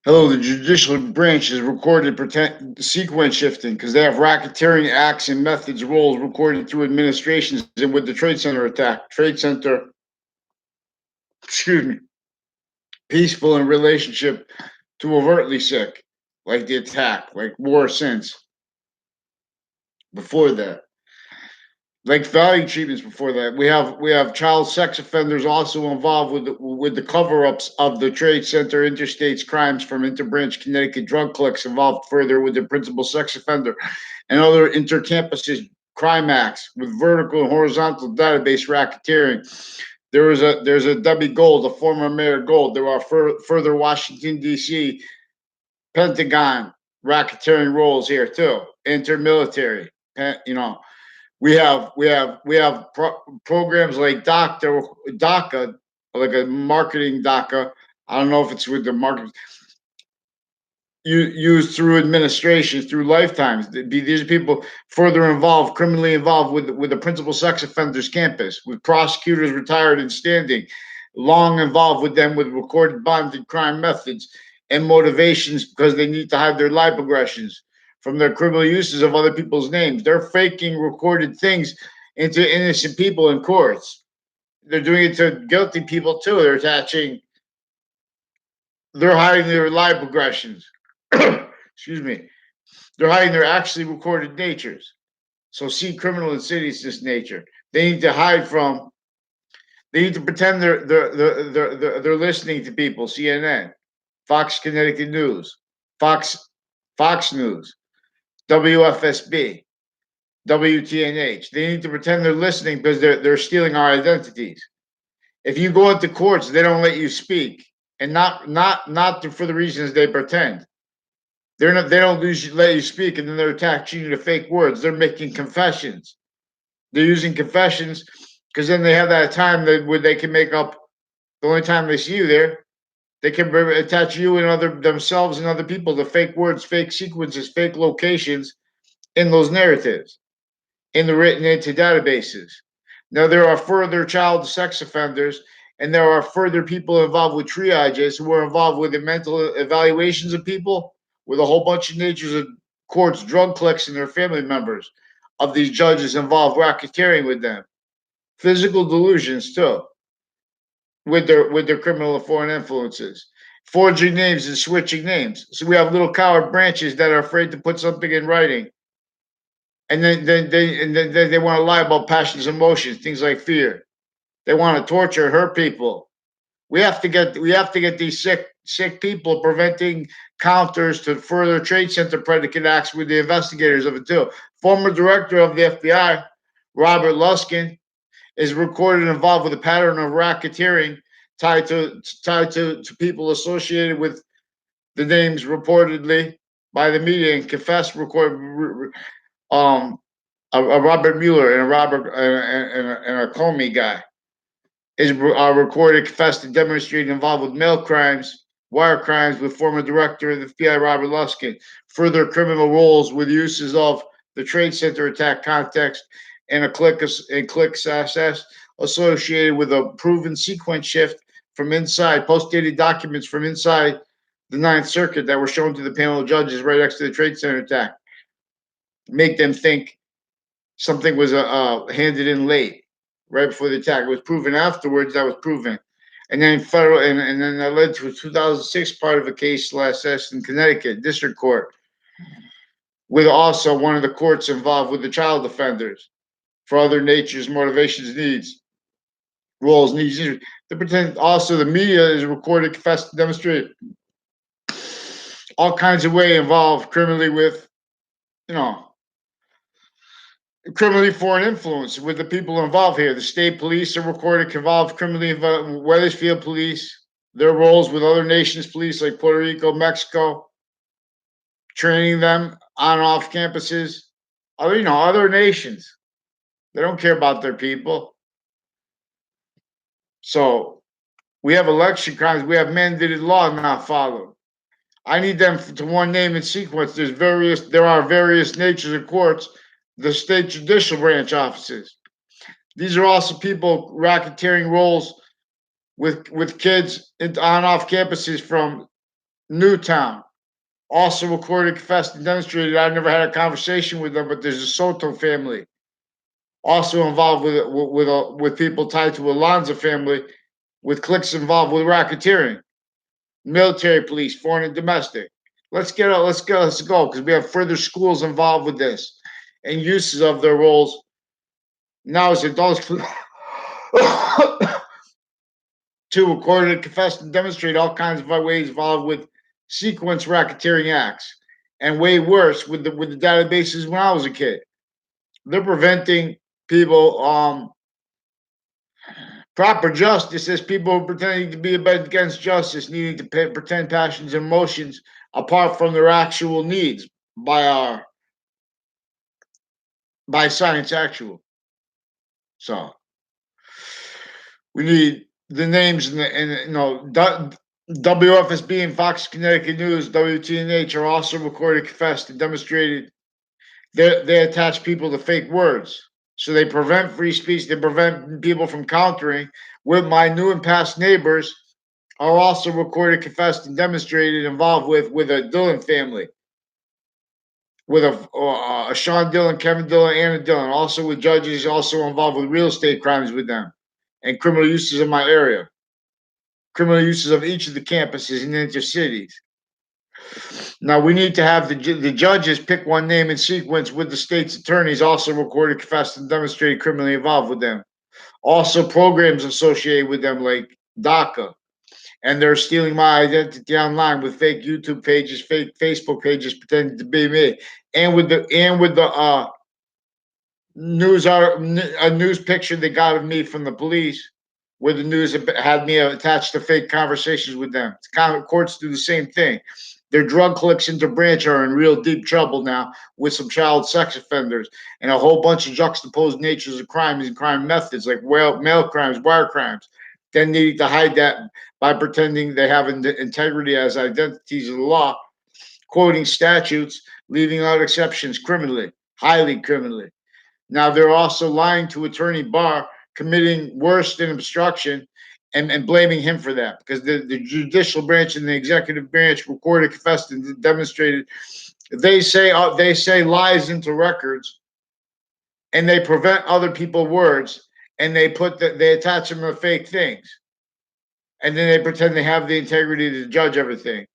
Hello, the judicial branch is recorded sequence shifting because they have racketeering acts and methods roles recorded through administrations and with the Trade Center attack. Trade Center, excuse me, peaceful in relationship to overtly sick, like the attack, like war since before that. Like value treatments before that. We have child sex offenders also involved with the cover-ups of the Trade Center interstates crimes from Inter-branch Connecticut drug collects involved further with the principal sex offender and other inter-campuses crime acts with vertical and horizontal database racketeering. There's a Debbie Gold, a former Mayor Gold. There are further Washington D.C. Pentagon racketeering roles here too. Intermilitary, you know, we have programs like DACA, like a marketing DACA. I don't know if it's with the market used through administrations, through lifetimes. These are people further involved, criminally involved with the principal sex offenders campus, with prosecutors retired and standing, long involved with them with recorded bonded crime methods and motivations because they need to hide their life aggressions from their criminal uses of other people's names. They're faking recorded things into innocent people in courts. They're doing it to guilty people too. They're hiding their life aggressions. Excuse me. They're hiding their actually recorded natures. So see criminal insidiousness nature. They need to hide from. They need to pretend they're listening to people. CNN, Fox Connecticut News, Fox Fox News, WFSB, WTNH. They need to pretend they're listening because they're stealing our identities. If you go into courts, they don't let you speak, and not for the reasons they pretend. They don't let you speak, and then they're attaching you to fake words. They're making confessions. They're using confessions because then they have that time where they can make up. The only time they see you there, they can attach you and other themselves and other people to fake words, fake sequences, fake locations in those narratives, in the written into databases. Now there are further child sex offenders, and there are further people involved with triages who are involved with the mental evaluations of people, with a whole bunch of natures of courts, drug clicks, and their family members of these judges involved racketeering with them. Physical delusions too, with their criminal and foreign influences. Forging names and switching names. So we have little coward branches that are afraid to put something in writing. And then they want to lie about passions, emotions, things like fear. They want to torture and hurt people. We have to get these sick people preventing counters to further trade center predicate acts with the investigators of it too. Former director of the FBI, Robert Luskin, is recorded involved with a pattern of racketeering tied to people associated with the names reportedly by the media and confessed um a Robert Mueller and a Robert and a Comey guy is recorded, confessed, and demonstrated involved with mail crimes, wire crimes with former director of the FBI Robert Luskin, further criminal roles with uses of the Trade Center attack context and click access associated with a proven sequence shift from inside post-dated documents from inside the Ninth Circuit that were shown to the panel of judges right next to the Trade Center attack, make them think something was handed in late, right before the attack. It was proven afterwards. That was proven, and then and then that led to a 2006 part of a case last session in Connecticut District Court, with also one of the courts involved with the child offenders for other natures, motivations, needs, roles, needs. The pretend also the media is recorded, confessed, demonstrated all kinds of way involved criminally with you know criminally foreign influence with the people involved here. The state police are recorded involved criminally involved. Weathersfield police, their roles with other nations' police like Puerto Rico, Mexico, training them on and off campuses. Other nations. They don't care about their people. So we have election crimes. We have mandated law not followed. I need them to one name and sequence. There are various natures of courts, the state judicial branch offices. These are also people racketeering roles with kids on off campuses from Newtown. Also recorded, confessed, and demonstrated. I've never had a conversation with them, but there's a Soto family also involved with people tied to Alonzo family, with cliques involved with racketeering, military police, foreign and domestic. Let's get out. Let's go because we have further schools involved with this and uses of their roles. Now as adults, to recorded, confessed, and demonstrate all kinds of ways involved with sequence racketeering acts, and way worse with the databases when I was a kid. They're preventing people. Proper justice is people pretending to be against justice, needing to pretend passions and emotions apart from their actual needs by our by science actual. So we need the names WFSB and Fox Connecticut News, WTNH are also recorded, confessed, and demonstrated. They attach people to fake words. So they prevent free speech. They prevent people from countering. With my new and past neighbors are also recorded, confessed, and demonstrated involved with a Dillon family, with a Sean Dillon, Kevin Dillon, Anna Dillon, also with judges also involved with real estate crimes with them, and criminal uses in my area, criminal uses of each of the campuses in the intercities. Now we need to have the judges pick one name in sequence with the state's attorneys also recorded, confessed, and demonstrated criminally involved with them. Also programs associated with them like DACA, and they're stealing my identity online with fake YouTube pages, fake Facebook pages, pretending to be me, and with the a news picture they got of me from the police, where the news had me attached to fake conversations with them. Courts do the same thing. Their drug cliques Inter-branch are in real deep trouble now with some child sex offenders and a whole bunch of juxtaposed natures of crimes and crime methods like mail crimes, wire crimes. Then needing to hide that by pretending they have integrity as identities of the law, quoting statutes, leaving out exceptions criminally, highly criminally. Now they're also lying to Attorney Barr, committing worse than obstruction, and blaming him for that because the judicial branch and the executive branch recorded, confessed, and demonstrated. They say lies into records, and they prevent other people's words, and they attach them to fake things, and then they pretend they have the integrity to judge everything.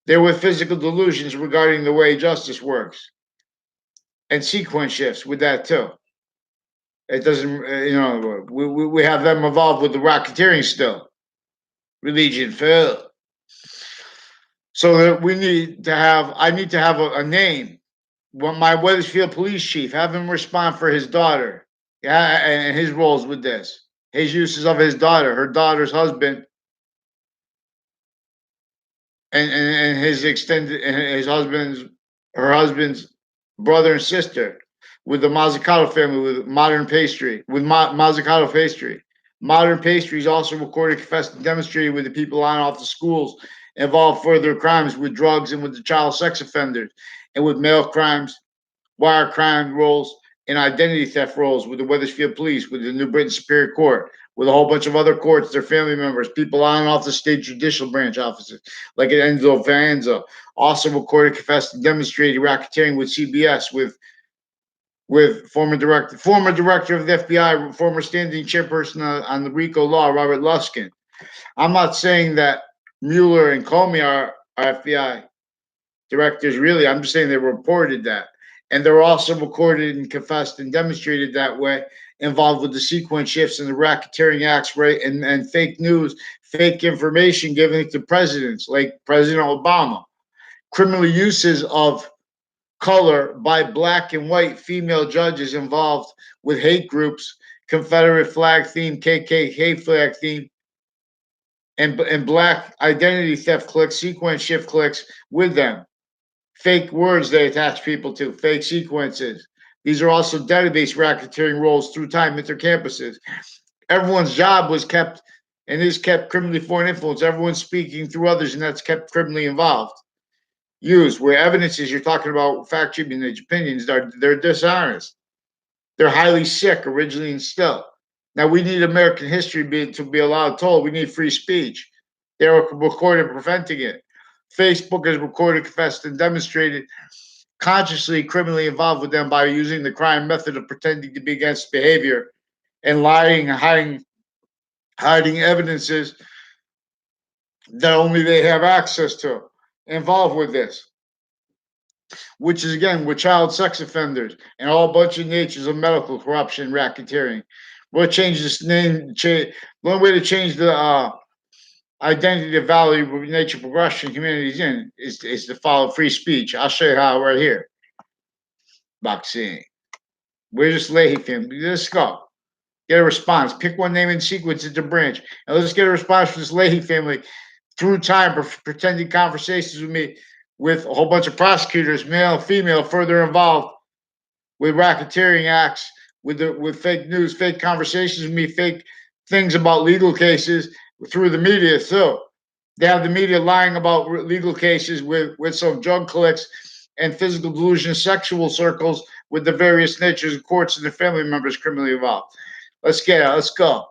They're with physical delusions regarding the way justice works, and sequence shifts with that too. It doesn't, we have them involved with the racketeering still. Religion Phil. So that I need to have a name. Well, my Wethersfield police chief, have him respond for his daughter. Yeah, and his roles with this. His uses of his daughter, her daughter's husband, and his extended, and her husband's brother and sister, with the Mazzucato family, with modern pastry, with Mazzucato pastry. Modern pastry is also recorded, confessed, and demonstrated with the people on off the schools involved further crimes with drugs and with the child sex offenders and with mail crimes, wire crime roles, and identity theft roles with the Wethersfield Police, with the New Britain Superior Court, with a whole bunch of other courts, their family members, people on and off the state judicial branch offices, like at Enzo Vanza. Also recorded, confessed, and demonstrated racketeering with CBS, with former director of the FBI, former standing chairperson on the RICO law, Robert Luskin. I'm not saying that Mueller and Comey are FBI directors, really. I'm just saying they reported that. And they're also recorded and confessed and demonstrated that way, involved with the sequence shifts and the racketeering acts, right? And fake news, fake information given to presidents like President Obama, criminal uses of color by black and white female judges involved with hate groups, Confederate flag theme, KKK flag theme, and black identity theft clicks, sequence shift clicks with them. Fake words they attach people to, fake sequences. These are also database racketeering roles through time at their campuses. Everyone's job was kept and is kept criminally foreign influence. Everyone's speaking through others, and that's kept criminally involved. Used where evidence is you're talking about fact treatment opinions, they're dishonest. They're highly sick originally and still. Now we need American history to be allowed told. We need free speech. They're recorded preventing it. Facebook has recorded, confessed, and demonstrated consciously criminally involved with them by using the crime method of pretending to be against behavior and lying and hiding evidences that only they have access to involved with this, which is again with child sex offenders and all bunch of natures of medical corruption, racketeering. We'll change this name. One way to change the identity of value, nature, progression, humanities in is to follow free speech. I'll show you how right here. Boxing. We're just Leahy family. Let's go. Get a response. Pick one name in sequence into branch. And let's get a response from this Leahy family through time for pretending conversations with me with a whole bunch of prosecutors, male and female, further involved with racketeering acts, with fake news, fake conversations with me, fake things about legal cases through the media. So they have the media lying about legal cases with some drug clicks and physical delusion, sexual circles with the various natures of courts and their family members criminally involved. Let's get it. Let's go.